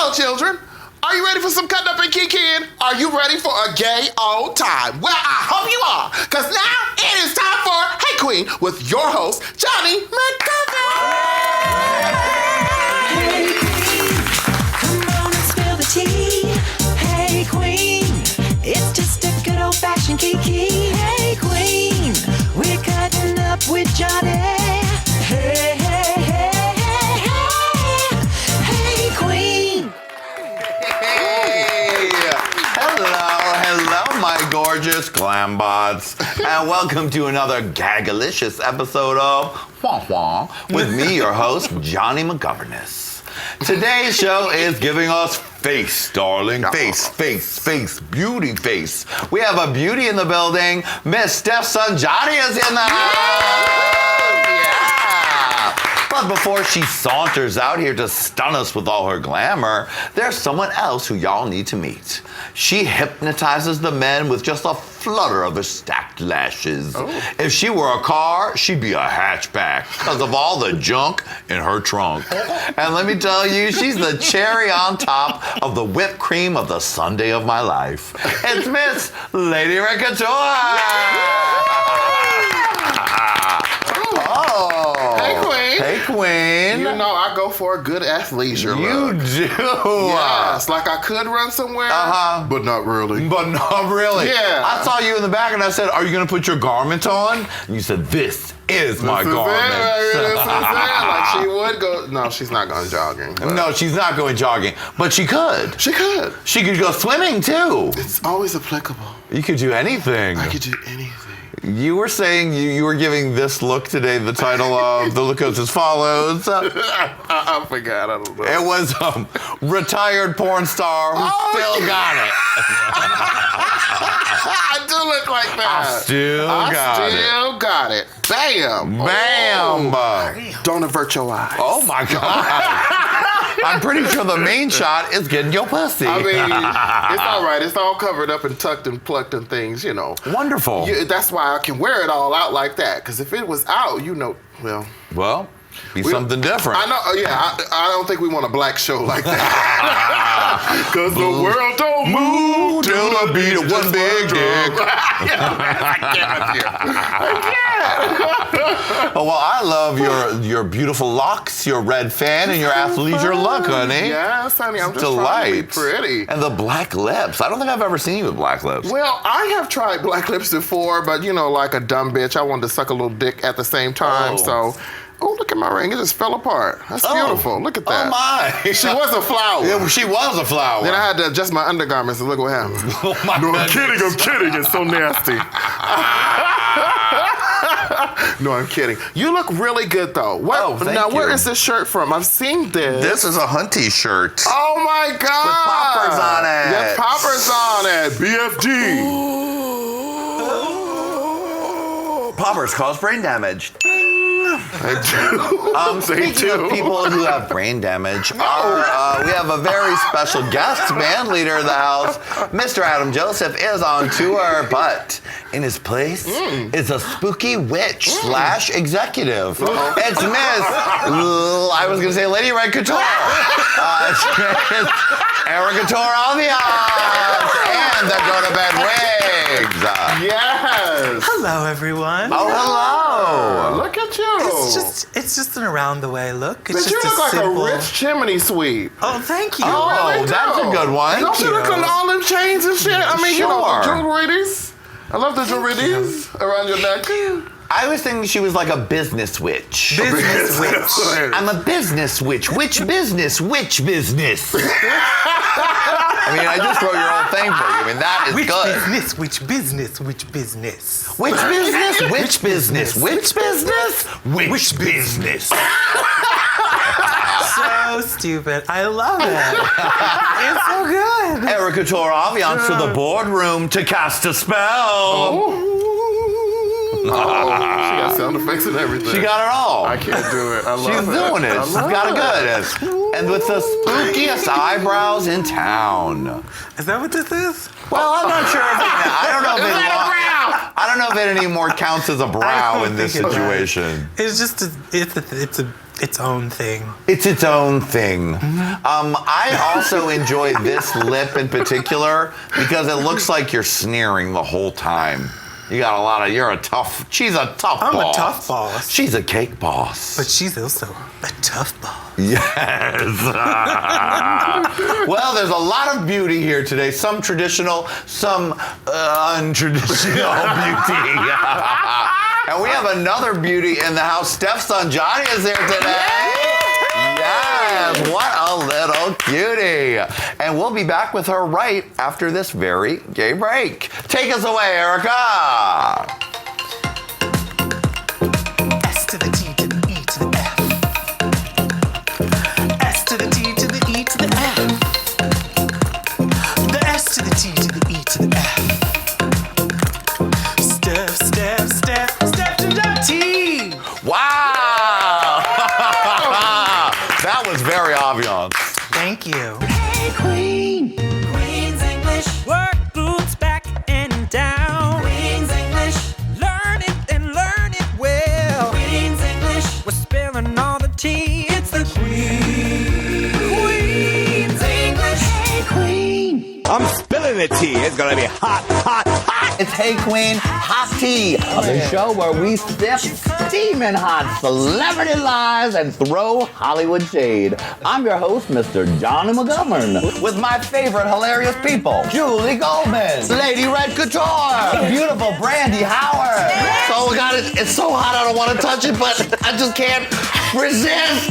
Hello, children. Are you ready for some cutting up and kicking? Are you ready for a gay old time? Well, I hope you are, because now it is time for Hey Queen with your host, Johnny McGovern. Hey Queen, come on and spill the tea. Hey Queen, it's just a good old-fashioned kiki. Hey Queen, we're cutting up with Johnny. Hey, hey, hey, hey, hey, hey Queen. Hello, my gorgeous glam bots, and welcome to another gagalicious episode of Wah Wah with me, your host, Johnny McGoverness. Today's show is giving us face, darling. Face, beauty face. We have a beauty in the building. Miss Steph Sanjani is in the house. But before she saunters out here to stun us with all her glamour, there's someone else who y'all need to meet. She hypnotizes the men with just a flutter of her stacked lashes. Oh. If she were a car, she'd be a hatchback because of all the junk in her trunk. And let me tell you, she's the cherry on top of the whipped cream of the Sunday of my life. It's Miss Lady Rickatora. Hey, Queen. Hey, Queen. You know I go for a good athleisure You look. do. Yes, like I could run somewhere, but not really. But not really. Yeah. I saw you in the back and I said, are you going to put your garment on? And you said, this is my garment. Like she would go. No, she's not going jogging. No, she's not going jogging. But she could. She could. She could go swimming too. It's always applicable. You could do anything. I could do anything. You were saying you were giving this look today the title of the look goes as follows. I forgot. I don't know. It was retired porn star who still got it. I do look like that. I still got it. Bam. Bam. Oh. Don't avert your eyes. Oh my God. I'm pretty sure the main shot is getting your pussy. I mean, it's all right. It's all covered up and tucked and plucked and things, you know. Wonderful. That's why I can wear it all out like that. Because if it was out, you know, well, be something different. I know, yeah. I don't think we want a black show like that. Because the world don't move till the beat of one big dick. I can't. Oh, well, I love your beautiful locks, your red fan, and your athleisure look, honey. Yes, honey. I'm just trying to be pretty. And the black lips. I don't think I've ever seen you with black lips. Well, I have tried black lips before, but, you know, like a dumb bitch, I wanted to suck a little dick at the same time, so... Oh, look at my ring. It just fell apart. That's beautiful. Look at that. Oh, my. She was a flower. Yeah, she was a flower. Then I had to adjust my undergarments and look what happened. Oh, my No, goodness. I'm kidding. It's so nasty. No, I'm kidding. You look really good, though. Thank now, you. where is this shirt from? I've seen this. This is a Hunty shirt. Oh, my God. With poppers on it. Yes, poppers on it. BFD. Ooh. Poppers cause brain damage. Speaking of people who have brain damage, we have a very special guest band leader in the house. Mr. Adam Joseph is on tour, but in his place is a spooky witch / executive. It's Miss, I was going to say Lady Red Couture. It's Miss Erica Toravias and the Go to Bed Wigs. Yes. Hello, everyone. Oh, hello. Look at you. It's just an around the way look. It's But just you look like simple... a rich chimney sweep. Oh, thank you. Oh, that's a good one. Don't you look at all them chains and shit? I mean, you know, Sure. jewelries. I love the jewelries around your neck. I was thinking she was like a business witch. Business witch. I'm a business witch. Which business? Which business? I mean, I just wrote your whole thing for you. I mean, that is Which good. business? Which business? Which business? Which business? Which business? Which business? Which business? So stupid. I love it. It's so good. Erica Toravians to the boardroom to cast a spell. She got sound effects and everything. She got it all. I can't do it. I love She's doing it. She's got it good. And with the spookiest eyebrows in town. Is that what this is? Well, I'm not sure if I don't know if it anymore counts as a brow in this situation. It's just it's its own thing. It's its own thing. I also enjoy this lip in particular because it looks like you're sneering the whole time. You got a lot of, she's a tough boss. I'm a tough boss. She's a cake boss. But she's also a tough boss. Yes. Well, there's a lot of beauty here today. Some traditional, some untraditional beauty. And we have another beauty in the house. Steph's son Johnny is here today. Yes, what a little cutie. And we'll be back with her right after this very gay break. Take us away, Erica. S to the T to the E to the F. S to the T to the E to the F. The S to the T to the E to the F. Steph, Steph, Steph, Steph to the T. Wow. That was very obvious. Thank you. Hey, Queen. Queen's English. Work boots back and down. Queen's English. Learn it and learn it well. Queen's English. We're spilling all the tea. It's the Queen. Queen's English. Hey, Queen. I'm spilling the tea. It's gonna be hot, hot, hot. It's Hey Queen Hot Tea, the show where we sip steaming hot celebrity lies and throw Hollywood shade. I'm your host, Mr. Johnny McGovern, with my favorite hilarious people, Julie Goldman, Lady Red Couture, beautiful Brandy Howard. Oh God, it's so hot I don't want to touch it, but I just can't resist.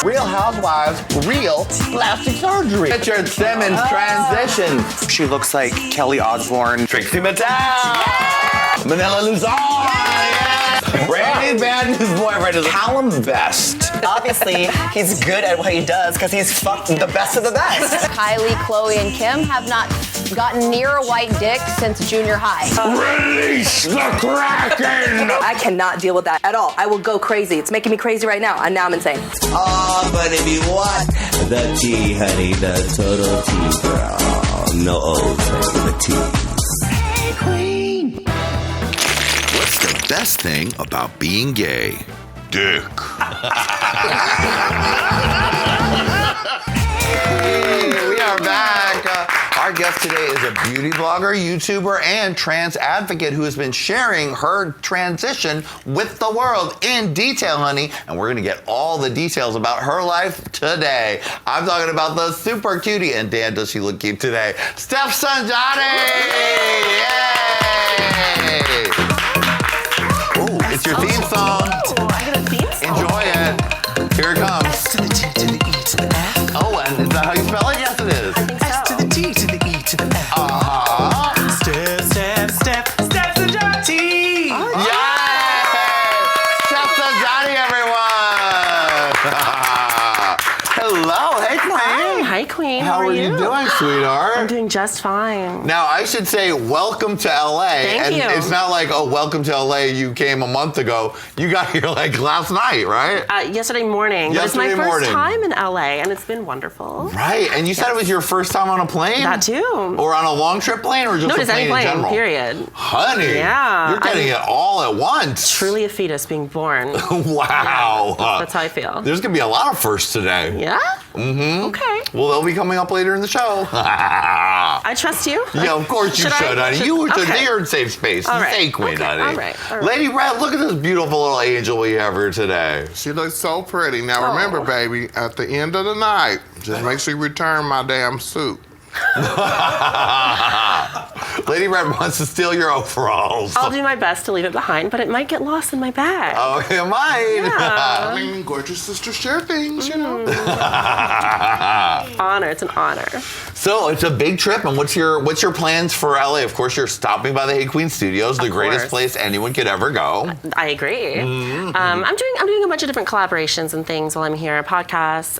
Real Housewives, real plastic surgery. Richard Simmons transition. She looks like Kelly Osbourne. Trixie Mattel. Manila Luzon. Yeah. Brandy Banton's boyfriend is Callum Best. Obviously, he's good at what he does because he's fucked the best of the best. Kylie, Chloe, and Kim have not gotten near a white dick since junior high. Release the Kraken. I cannot deal with that at all. I will go crazy. It's making me crazy right now, and now I'm insane. Oh, but if you want the tea, honey, the total tea, girl. No O's, the tea. Hey, Queen. What's the best thing about being gay? Dick. We are back. Our guest today is a beauty blogger, YouTuber, and trans advocate who has been sharing her transition with the world in detail, honey. And we're going to get all the details about her life today. I'm talking about the super cutie, and damn, does she look cute today, Steph's son Johnny! Yay! Ooh, it's your theme song. I get a theme song. Enjoy it. Here it comes. S to the T to the E to the F. Oh, and is that how you spell it? Yes, it is. S to the T to the E to the F. Steph, Steph, Steph, Steph to the T. Yay! Steph and Johnny, everyone! Hello, hey Queen. Hi, Queen. How are you doing, sweetheart? I'm doing just fine. Now, I should say welcome to LA. Thank and you. It's not like, oh, welcome to LA, you came a month ago. You got here like last night, right? Yesterday morning. But Yesterday it's my morning. first time in LA, and it's been wonderful. Right, and you said it was your first time on a plane? That too. Or on a long trip plane, or just No, a just any plane in plane, general? period. Honey, Yeah, you're getting it all at once. Truly a fetus being born. Wow. That's how I feel. There's going to be a lot of firsts today. Yeah? Mm-hmm. Okay. Well, they'll be coming up later in the show. I trust you. Yeah, of course you should, honey. You're in safe space. All right. Stay queen, Okay, honey. all right. Lady Red, look at this beautiful little angel we have here today. She looks so pretty. Now remember, baby, at the end of the night, just make sure you return my damn suit. Lady Red wants to steal your overalls. I'll do my best to leave it behind, but it might get lost in my bag. Oh, it might. Yeah. I mean, gorgeous sisters share things, you know. Honor. It's an honor. So it's a big trip, and what's your plans for LA? Of course, you're stopping by the Hey Queen Studios, the greatest course. place anyone could ever go. I agree. Mm-hmm. I'm doing a bunch of different collaborations and things while I'm here, podcasts.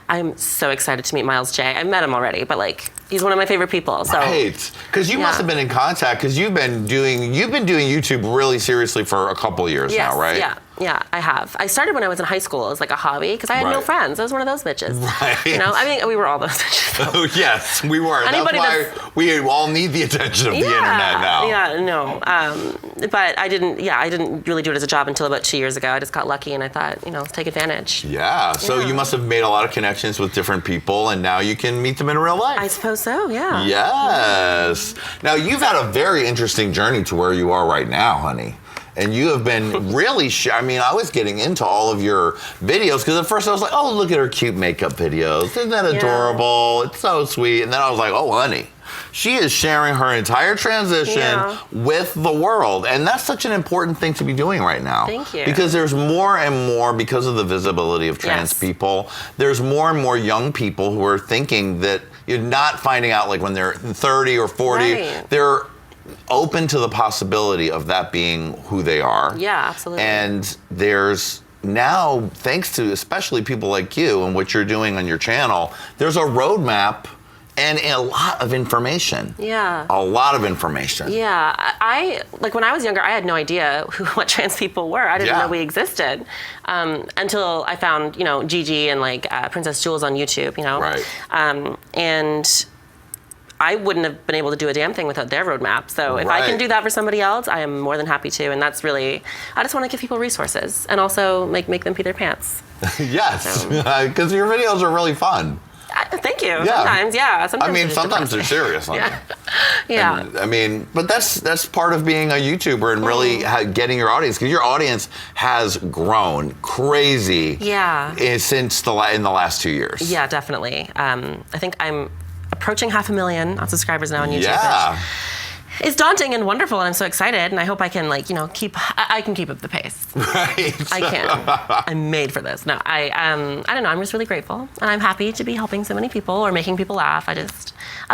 I'm so excited to meet Miles J. I met him already, but like he's one of my favorite people. So Right, because you must have been in contact because you've been doing YouTube really seriously for a couple years yes, now, right? yeah. Yeah, I have. I started when I was in high school as like a hobby because I had no Right. friends. I was one of those bitches. Right. You know, I mean, we were all those bitches. Oh, yes, we were. Anybody That's why we all need the attention of the internet now. Yeah, no. But I didn't really do it as a job until about 2 years ago. I just got lucky and I thought, let's take advantage. Yeah, so you must have made a lot of connections with different people, and now you can meet them in real life. I suppose so, yeah. Yes. Now, you've had a very interesting journey to where you are right now, honey. And you have been really, I was getting into all of your videos because at first I was like, oh, look at her cute makeup videos. Isn't that adorable? It's so sweet. And then I was like, oh, honey, she is sharing her entire transition with the world. And that's such an important thing to be doing right now. Thank you. Because there's more and more, because of the visibility of trans people, there's more and more young people who are thinking that you're not finding out like when they're 30 or 40. Right. They're open to the possibility of that being who they are. Yeah, absolutely. And there's now, thanks to especially people like you and what you're doing on your channel, there's a roadmap and a lot of information. Yeah. A lot of information. Yeah, I like when I was younger, I had no idea what trans people were. I didn't know we existed until I found, Gigi and like Princess Jules on YouTube, Right. And I wouldn't have been able to do a damn thing without their roadmap. So if I can do that for somebody else, I am more than happy to. And that's really, I just want to give people resources and also make them pee their pants. Yes, because your videos are really fun. Thank you. Yeah. Sometimes, yeah. Sometimes they're serious. Yeah. Yeah. And, but that's part of being a YouTuber and really getting your audience, because your audience has grown crazy. Yeah. Since in the last 2 years. Yeah, definitely. I think I'm approaching 500,000 subscribers now on YouTube. Yeah. It's daunting and wonderful, and I'm so excited. And I hope I can, I can keep up the pace. Right. I can. I'm made for this. No, I don't know. I'm just really grateful, and I'm happy to be helping so many people or making people laugh. I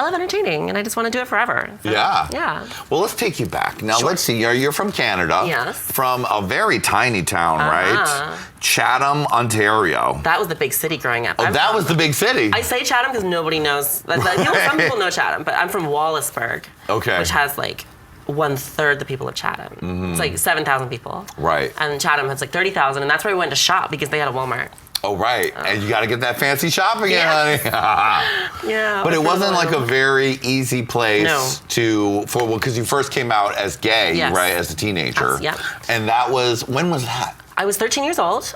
love entertaining, and I just want to do it forever. So, yeah. Well, let's take you back. Now, let's see. You're from Canada. Yes. From a very tiny town, right? Chatham, Ontario. That was the big city growing up. Oh, that was the big city. I say Chatham because nobody knows. Some people know Chatham, but I'm from Wallaceburg. Okay. Which has like 1/3 the people of Chatham. Mm-hmm. It's like 7,000 people. Right. And Chatham has like 30,000, and that's where we went to shop because they had a Walmart. Oh, right. And you got to get that fancy shop again, honey. Yeah. But it wasn't like a very easy place because you first came out as gay, right, as a teenager. Yes, And when was that? I was 13 years old,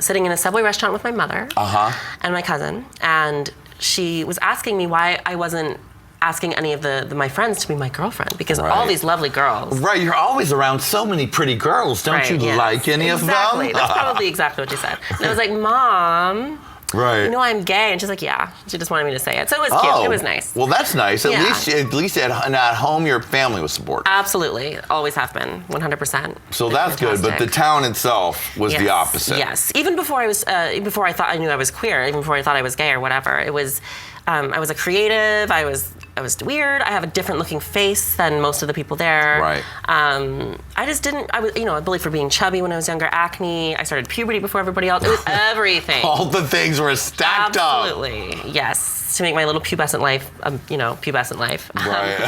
sitting in a Subway restaurant with my mother and my cousin, and she was asking me why I wasn't asking any of my friends to be my girlfriend, because all these lovely girls. Right, you're always around so many pretty girls. Don't you like any of them? Exactly. That's probably exactly what she said. And I was like, Mom, right. I'm gay. And she's like, yeah. She just wanted me to say it. So it was cute. It was nice. Well, that's nice. At least at home, your family was supportive. Absolutely. Always have been. 100%. So that's good. But the town itself was the opposite. Yes. Even before I thought I knew I was queer, even before I thought I was gay or whatever, it was, I was a creative. I was weird. I have a different looking face than most of the people there. Right. I just didn't. I was, bullied for being chubby when I was younger. Acne. I started puberty before everybody else. It was everything. All the things were stacked up. Absolutely. Yes. To make my little pubescent life, pubescent life. Right.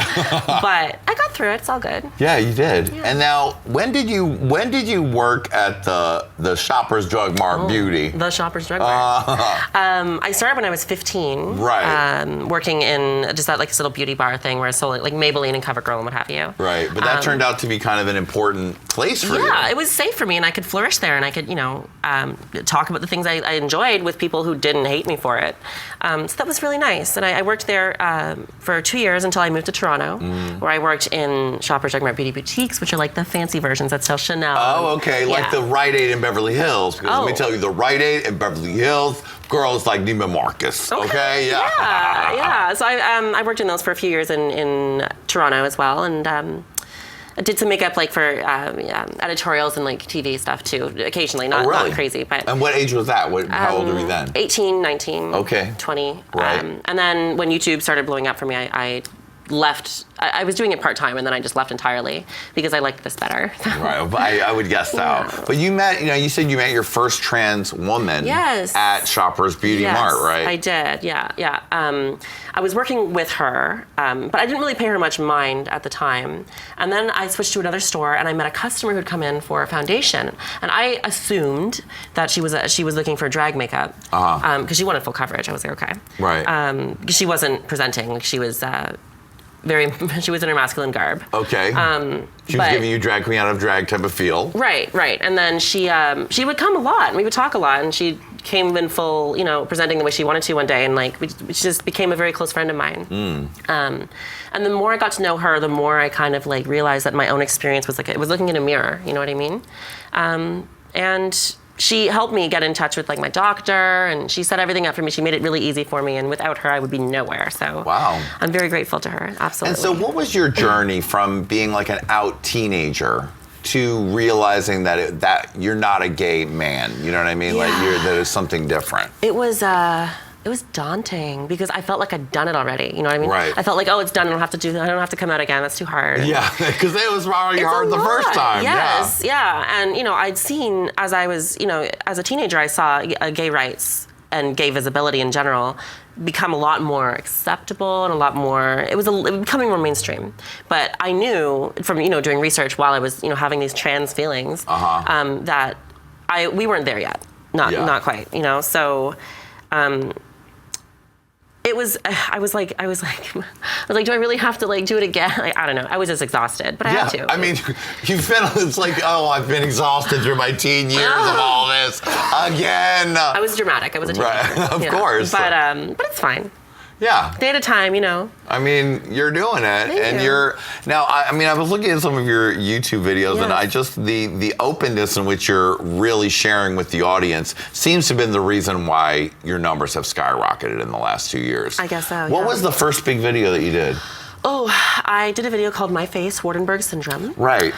But I got through it. It's all good. Yeah, you did. Yeah. And now, when did you work at the Shoppers Drug Mart Beauty? The Shoppers Drug Mart. I started when I was 15. Right. Working in just that like this little beauty bar thing where I sold like Maybelline and CoverGirl and what have you. Right. But that turned out to be kind of an important place for you. Yeah, it was safe for me, and I could flourish there, and I could talk about the things I enjoyed with people who didn't hate me for it. So that was really nice. And I worked there for 2 years until I moved to Toronto, where I worked in Shoppers Drug Mart Beauty Boutiques, which are like the fancy versions that sell Chanel. Oh, okay. Yeah. Like the Rite Aid in Beverly Hills. Because let me tell you, the Rite Aid in Beverly Hills, girls like Neiman Marcus. Okay? Yeah. Yeah. So I worked in those for a few years in Toronto as well. And I did some makeup like for editorials and like TV stuff too, occasionally, not crazy. But and what age was that? How old were you then? 18, 19, 20. Right. And then when YouTube started blowing up for me, I left. I was doing it part-time, and then I just left entirely because I liked this better. Right, but I would guess so. Yeah. But you said you met your first trans woman Yes. at Shoppers Beauty Yes, Mart, right? I did, yeah. I was working with her, but I didn't really pay her much mind at the time. And then I switched to another store, and I met a customer who'd come in for a foundation. And I assumed that she was looking for drag makeup because she wanted full coverage. I was like, okay. Right. She wasn't presenting. Like, she was she was in her masculine garb. Okay. She was giving you drag queen out of drag type of feel. Right. And then she would come a lot, and we would talk a lot, and she came in full, presenting the way she wanted to one day, and like we just became a very close friend of mine. And the more I got to know her, the more I kind of like realized that my own experience was like it was looking in a mirror. You know what I mean? And she helped me get in touch with like my doctor, and she set everything up for me. She made it really easy for me, and without her, I would be nowhere. So wow, I'm very grateful to her. Absolutely. And so, what was your journey from being like an out teenager to realizing that you're not a gay man? You know what I mean? Yeah. Like that is something different. It was daunting because I felt like I'd done it already. You know what I mean? Right. I felt like, oh, it's done. I don't have to come out again. That's too hard. Yeah, because it was already hard the first time. Yes, yeah. And I'd seen as I was, as a teenager, I saw gay rights and gay visibility in general become a lot more acceptable and a lot more. It was becoming more mainstream. But I knew from doing research while I was having these trans feelings that we weren't there yet. Not quite. So. I was like, do I really have to like do it again? I don't know. I was just exhausted, but I had to. I mean, it's like, oh, I've been exhausted through my teen years of all this again. I was dramatic. I was a teenager. Right. Of course. But it's fine. Yeah. Day at a time, I mean, you're doing it, and you're now. I was looking at some of your YouTube videos, and I just the openness in which you're really sharing with the audience seems to have been the reason why your numbers have skyrocketed in the last 2 years. I guess so. What was the first big video that you did? Oh, I did a video called My Face, Waardenburg Syndrome. Right.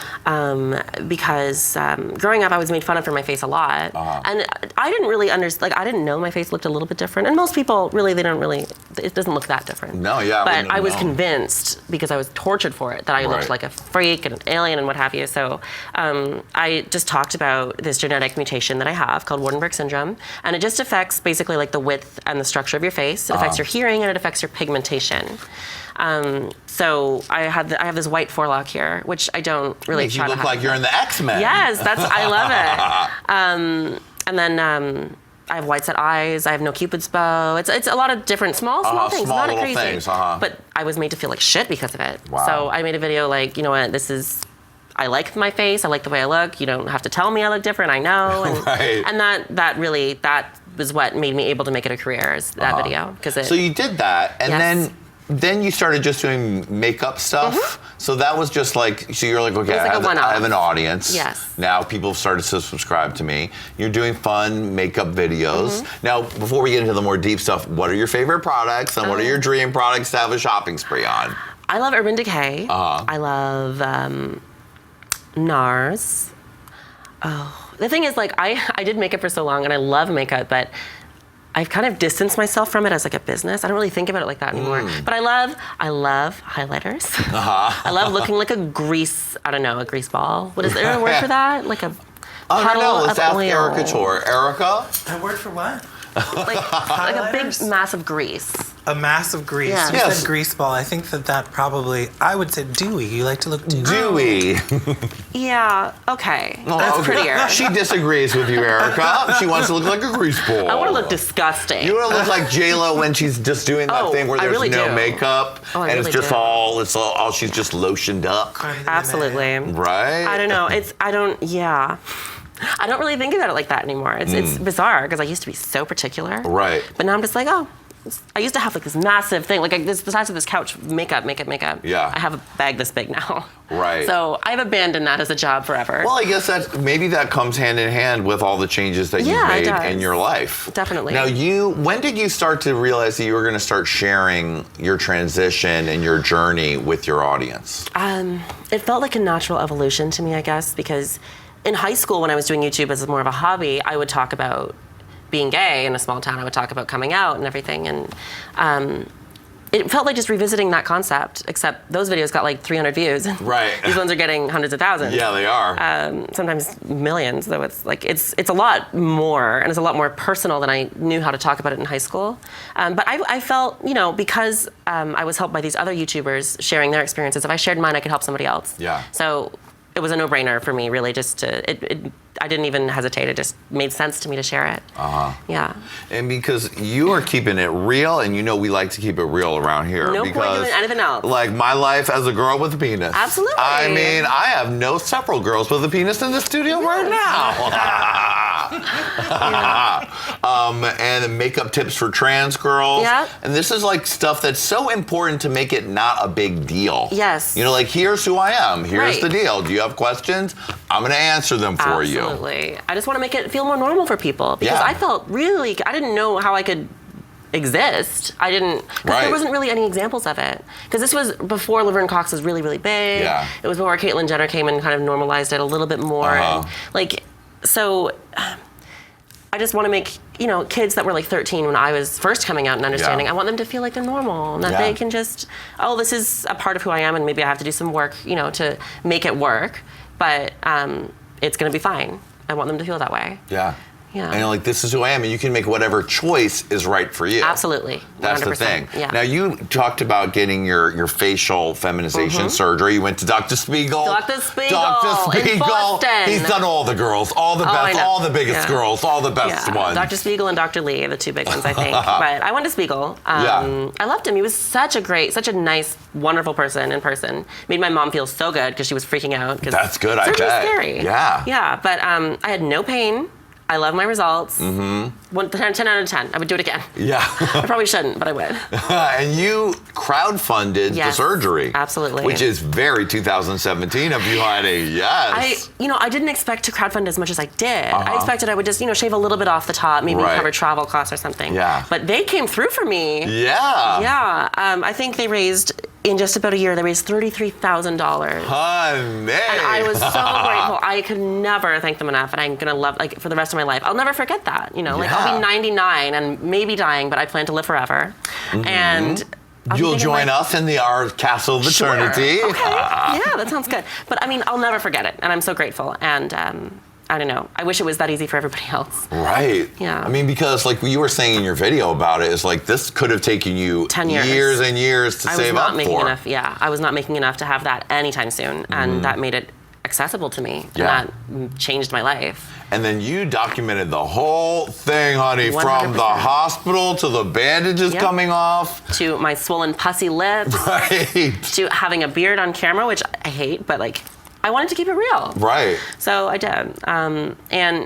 Because growing up, I was made fun of for my face a lot. And I didn't really understand, I didn't know my face looked a little bit different. And most people, really, it doesn't look that different. No, yeah. But I was convinced, because I was tortured for it, that I looked like a freak and an alien and what have you. So I just talked about this genetic mutation that I have called Waardenburg Syndrome. And it just affects basically like the width and the structure of your face. It affects your hearing, and it affects your pigmentation. So I have this white forelock here, which I don't really Makes try you to look like you're in the X-Men. Yes, I love it. And then I have wide set eyes. I have no Cupid's bow. It's a lot of different small things, small not little crazy. things, But I was made to feel like shit because of it. Wow. So I made a video like, you know what, I like my face. I like the way I look. You don't have to tell me I look different. I know. And, right. And that was what made me able to make it a career, is that video. So you did that, and then you started just doing makeup stuff. So that was just like, so you're like, okay, I have an audience. Yes. Now people have started to subscribe to me. You're doing fun makeup videos. Now, before we get into the more deep stuff, what are your favorite products, and what are your dream products to have a shopping spree on? I love Urban Decay. I love NARS. Oh, the thing is, like, I did makeup for so long, and I love makeup, but I've kind of distanced myself from it as like a business. I don't really think about it like that anymore. But I love highlighters. I love looking like a grease ball. What is there a word for that? Like a puddle of let's ask oil. Erica Tor. Erica? A word for what? like a big mass of grease. A mass of grease. Yeah. You said grease ball. I think that probably, I would say dewy. You like to look dewy. Dewy. Yeah, okay. That's prettier. She disagrees with you, Erica. She wants to look like a grease ball. I want to look disgusting. You want to look like J-Lo when she's just doing that thing where there's really no do. makeup, and really it's just all she's just lotioned up. Absolutely. Right? I don't know. I don't really think about it like that anymore. It's bizarre because I used to be so particular. Right. But now I'm just like, I used to have like this massive thing, like the size of this couch, makeup. Yeah. I have a bag this big now. Right. So I've abandoned that as a job forever. Well, I guess maybe that comes hand in hand with all the changes that you've made in your life. Definitely. Now, when did you start to realize that you were going to start sharing your transition and your journey with your audience? It felt like a natural evolution to me, I guess, because in high school, when I was doing YouTube as more of a hobby, I would talk about being gay in a small town. I would talk about coming out and everything. And it felt like just revisiting that concept, except those videos got like 300 views. Right. These ones are getting hundreds of thousands. Yeah, they are. Sometimes millions, though. It's like it's a lot more, and it's a lot more personal than I knew how to talk about it in high school. But I felt, because I was helped by these other YouTubers sharing their experiences. If I shared mine, I could help somebody else. Yeah. So it was a no-brainer for me, really. I didn't even hesitate. It just made sense to me to share it. Yeah. And because you are keeping it real, and we like to keep it real around here. No because, point doing anything else. Like my life as a girl with a penis. Absolutely. I mean, I have several girls with a penis in the studio right now. And the makeup tips for trans girls. Yeah. And this is like stuff that's so important to make it not a big deal. Yes. Like here's who I am. Here's Right. the deal. Do you have questions? I'm going to answer them for you. Absolutely. I just want to make it feel more normal for people because Yeah. I felt I didn't know how I could exist. I didn't, Right. there wasn't really any examples of it. Because this was before Laverne Cox was really, really big. Yeah. It was before Caitlyn Jenner came and kind of normalized it a little bit more. And so I just want to make, kids that were like 13 when I was first coming out and understanding, I want them to feel like they're normal and that they can just, this is a part of who I am and maybe I have to do some work, to make it work, but it's going to be fine. I want them to feel that way. Yeah. Yeah. And this is who I am, and you can make whatever choice is right for you. Absolutely. 100%. That's the thing. Yeah. Now, you talked about getting your facial feminization surgery. You went to Dr. Spiegel. Dr. Spiegel. Dr. Spiegel. In Boston. He's done all the girls, all the I best, know. all the biggest Yeah. girls, all the best ones. Dr. Spiegel and Dr. Lee are the two big ones, I think. But I went to Spiegel. Yeah. I loved him. He was such a nice, wonderful person in person. Made my mom feel so good because she was freaking out. That's good, I surgery's bet. Scary. Yeah. Yeah, but I had no pain. I love my results. 10 out of 10. I would do it again. Yeah. I probably shouldn't, but I would. And you crowdfunded the Yes, surgery. absolutely. Which is very 2017 of you, honey. Yes. I didn't expect to crowdfund as much as I did. I expected I would just, shave a little bit off the top, maybe Right. cover travel costs or something. Yeah. But they came through for me. Yeah. Yeah. I think they raised, in just about a year, they raised $33,000. Honey. And I was so grateful. I could never thank them enough, and I'm gonna love for the rest of my life. I'll never forget that. I'll be 99 and maybe dying, but I plan to live forever. And I'll be You'll thinking, join us in our castle of eternity. Sure. Okay. Yeah, that sounds good. But I'll never forget it, and I'm so grateful. And I don't know. I wish it was that easy for everybody else. Right. Yeah. I mean, because like you were saying in your video about it, it's like this could have taken you 10 years. years and years to I save was not up making for. enough. Yeah, I was not making enough to have that anytime soon, and that made it accessible to me. Yeah. And that changed my life. And then you documented the whole thing, honey, from 100%. the hospital to the bandages Yep. coming off. To my swollen pussy lips. Right. To having a beard on camera, which I hate, but I wanted to keep it real. Right. So I did. And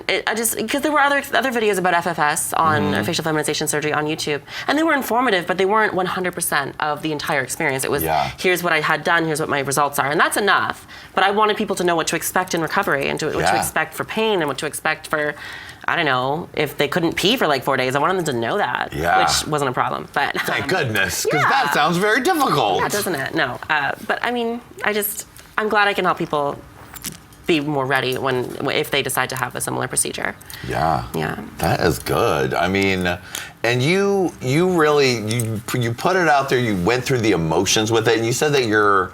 because there were other videos about FFS on facial feminization surgery on YouTube, and they were informative, but they weren't 100% of the entire experience. It was, here's what I had done, here's what my results are, and that's enough. But I wanted people to know what to expect in recovery, and what to expect for pain, and what to expect for, I don't know, if they couldn't pee for 4 days. I wanted them to know that, which wasn't a problem. But Thank goodness, because that sounds very difficult. Yeah, doesn't it? No. But I mean, I'm glad I can help people be more ready if they decide to have a similar procedure. Yeah. Yeah. That is good. I mean, and you really put it out there. You went through the emotions with it, and you said that your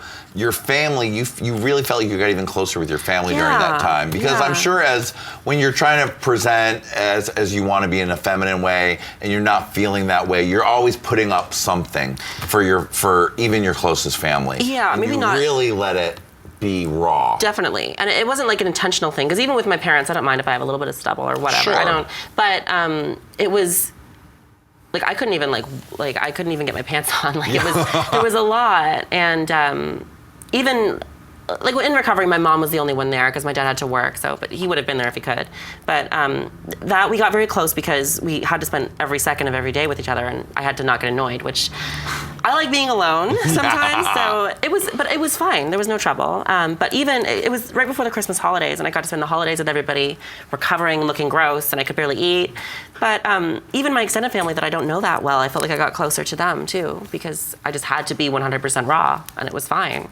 family, you really felt like you got even closer with your family during that time, because I'm sure as when you're trying to present as you want to be in a feminine way, and you're not feeling that way, you're always putting up something for even your closest family. Yeah, and maybe you not really let it be raw. Definitely. And it wasn't an intentional thing, because even with my parents, I don't mind if I have a little bit of stubble or whatever. Sure. I don't. But it was I couldn't even I couldn't even get my pants on. It was a lot. And even in recovery, my mom was the only one there because my dad had to work. But he would have been there if he could. But that we got very close because we had to spend every second of every day with each other, and I had to not get annoyed, which I like being alone sometimes. So it was fine. There was no trouble. But even it was right before the Christmas holidays, and I got to spend the holidays with everybody, recovering, looking gross, and I could barely eat. But even my extended family that I don't know that well, I felt like I got closer to them too, because I just had to be 100% raw, and it was fine.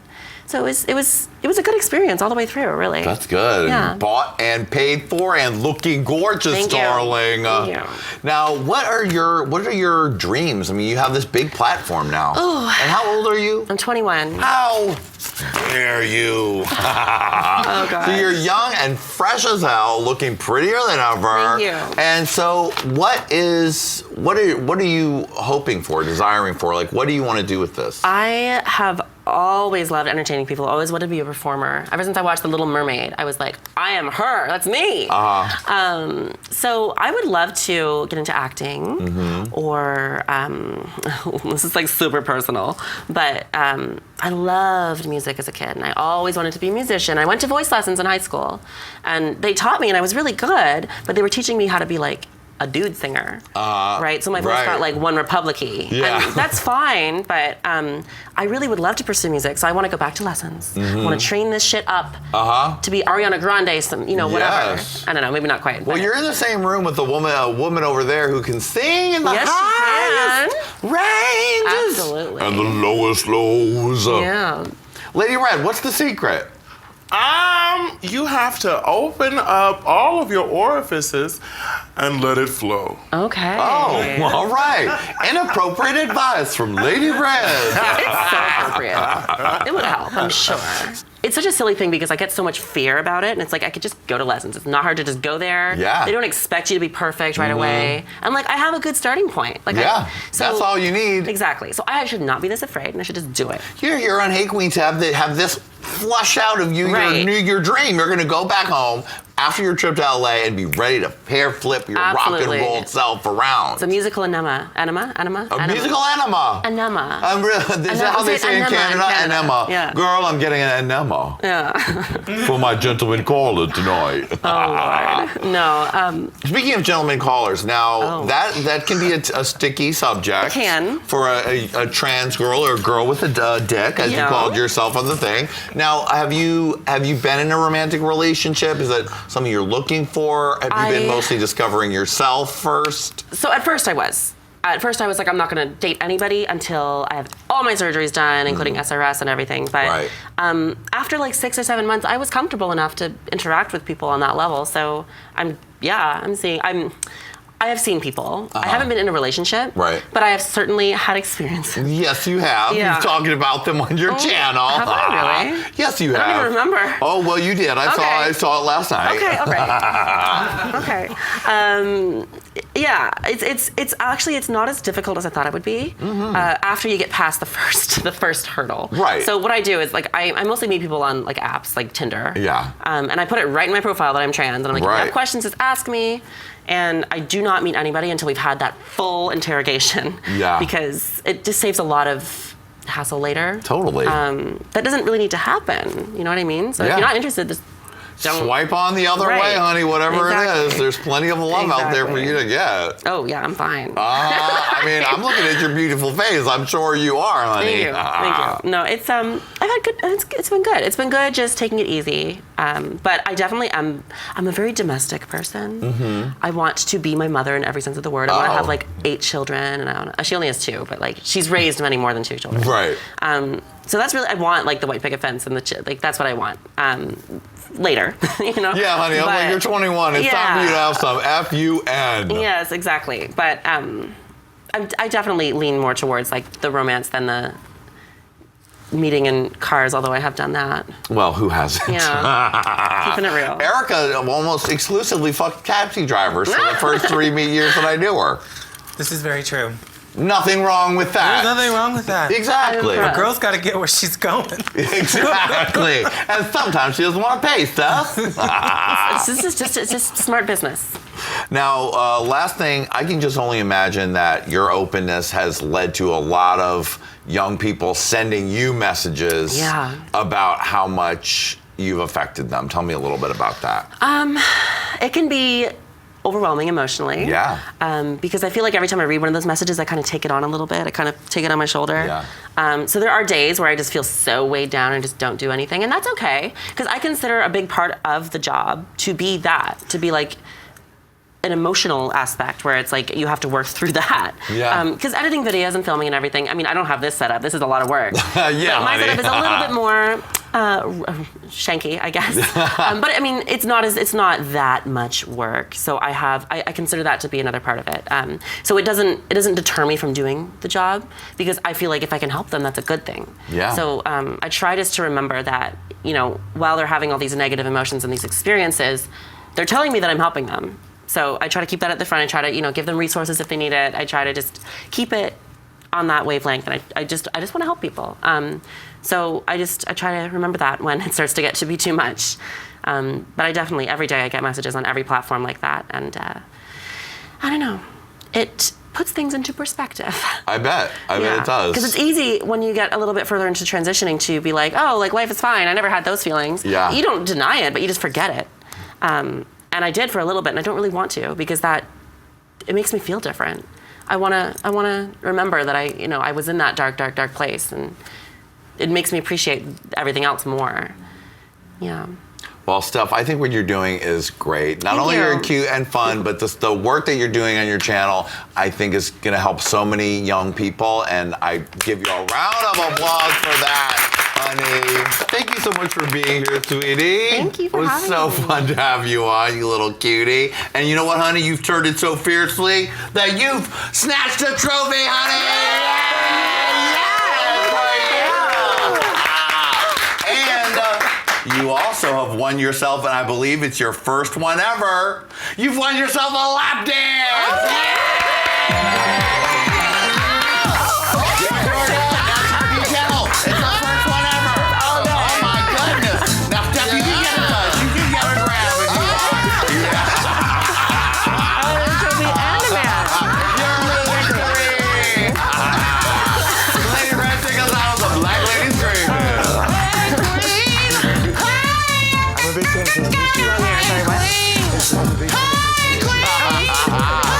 So it was a good experience all the way through, really. That's good. Yeah. And bought and paid for and looking gorgeous, Thank you. darling. Thank you. Now, what are your dreams? I mean, you have this big platform now. now. And how old are you? I'm 21. How dare you? Oh, God. So you're young and fresh as hell, looking prettier than ever. Thank you. And so what are you hoping for, desiring for? Like, what do you want to do with this? I have always loved entertaining people, always wanted to be a performer. Ever since I watched The Little Mermaid, I was like, I am her, that's me. So I would love to get into acting or, this is like super personal, but I loved music as a kid and I always wanted to be a musician. I went to voice lessons in high school and they taught me and I was really good, but they were teaching me how to be like a dude singer, right? So my voice got like One Republic-y. Yeah. And that's fine, but I really would love to pursue music, so I want to go back to lessons. I want to train this shit up to be Ariana Grande, whatever. Yes. I don't know, maybe not quite. Well, you're in the same room with a woman over there who can sing in the highest ranges Absolutely. and the lowest lows. Yeah. Lady Red, what's the secret? You have to open up all of your orifices and let it flow. Okay. Oh, all right. Inappropriate advice from Lady Red. It's so appropriate. It would help, I'm sure. It's such a silly thing because I get so much fear about it, and it's like I could just go to lessons. It's not hard to just go there. Yeah. They don't expect you to be perfect right away. And like I have a good starting point. Like That's all you need. Exactly. So I should not be this afraid, and I should just do it. You're on Hey Queen to have this flush out of you, Right. your dream. You're going to go back home after your trip to LA and be ready to hair flip your Absolutely. rock and roll self around. It's a musical enema. Enema? A musical enema. Enema. Is that how they say in Canada? Enema. Yeah. Girl, I'm getting an enema. Yeah. For my gentleman caller tonight. Oh, Lord. No. Speaking of gentleman callers, now that can be a sticky subject. It can. For a trans girl or a girl with a dick, as you called yourself on the thing. Now, have you been in a romantic relationship? Is that something you're looking for? Have you been mostly discovering yourself first? So at first I was. At first I was like, I'm not going to date anybody until I have all my surgeries done, including SRS and everything. But after like 6 or 7 months, I was comfortable enough to interact with people on that level. So I have seen people. I haven't been in a relationship, but I have certainly had experiences. Yes, you have. Yeah. You're talking about them on your channel. Have I really? Yes, you have. I don't even remember. Oh, well, you did. I saw it last night. Okay, all right. Okay. Yeah, it's actually it's not as difficult as I thought it would be after you get past the first hurdle. Right. So what I do is like I mostly meet people on like apps like Tinder. Yeah. And I put it right in my profile that I'm trans, and I'm like, if you have questions, just ask me. And I do not meet anybody until we've had that full interrogation. Yeah. Because it just saves a lot of hassle later. Totally. That doesn't really need to happen. You know what I mean? So if you're not interested, just don't. Swipe on the other way, honey, whatever it is. There's plenty of love out there for you to get. Oh, yeah, I'm fine. I mean, I'm looking at your beautiful face. I'm sure you are, honey. Thank you. No, it's I've had good. It's been good. It's been good just taking it easy. But I definitely am. I'm a very domestic person. I want to be my mother in every sense of the word. I want to have like 8 children, and she only has 2, but like she's raised many more than 2 children. Right. So that's really, I want like the white picket fence and like that's what I want. Later, you know. Yeah, honey. I'm like, you're 21. It's time for you to have some FUN. Yes, exactly. But I definitely lean more towards like the romance than the meeting in cars, although I have done that. Well, who hasn't? Yeah. Keeping it real. Erica almost exclusively fucked taxi drivers for the first 3 years that I knew her. This is very true. Nothing wrong with that. There's nothing wrong with that. Exactly. A girl's got to get where she's going. Exactly. And sometimes she doesn't want to pay stuff. It's just smart business. Now, last thing, I can just only imagine that your openness has led to a lot of young people sending you messages about how much you've affected them. Tell me a little bit about that. It can be overwhelming emotionally. Yeah. Because I feel like every time I read one of those messages, I kind of take it on a little bit. I kind of take it on my shoulder. Yeah. So there are days where I just feel so weighed down and just don't do anything. And that's okay. Because I consider a big part of the job to be that. To be like, an emotional aspect where it's like you have to work through that. Yeah. Because editing videos and filming and everything, I mean, I don't have this setup. This is a lot of work. Yeah, but my honey. setup is a little bit more shanky, I guess. But I mean, it's not that much work. So I consider that to be another part of it. So it doesn't deter me from doing the job because I feel like if I can help them, that's a good thing. Yeah. So I try just to remember that, while they're having all these negative emotions and these experiences, they're telling me that I'm helping them. So I try to keep that at the front. I try to, give them resources if they need it. I try to just keep it on that wavelength, and I just want to help people. So I try to remember that when it starts to get to be too much. But I definitely, every day I get messages on every platform like that, and I don't know, it puts things into perspective. I bet it does. Because it's easy when you get a little bit further into transitioning to be like, oh, like life is fine. I never had those feelings. Yeah. You don't deny it, but you just forget it. And I did for a little bit, and I don't really want to because it makes me feel different. I wanna remember that I was in that dark place, and it makes me appreciate everything else more. Yeah. Well, Steph, I think what you're doing is great. Not only are you cute and fun, but the work that you're doing on your channel, I think is going to help so many young people, and I give you a round of applause for that. Honey, thank you so much for being here, sweetie. Thank you for having me. It was so fun to have you on, you little cutie. And you know what, honey? You've turned it so fiercely that you've snatched a trophy, honey! And you also have won yourself, and I believe it's your first one ever. You've won yourself a lap dance! I'm a big fan of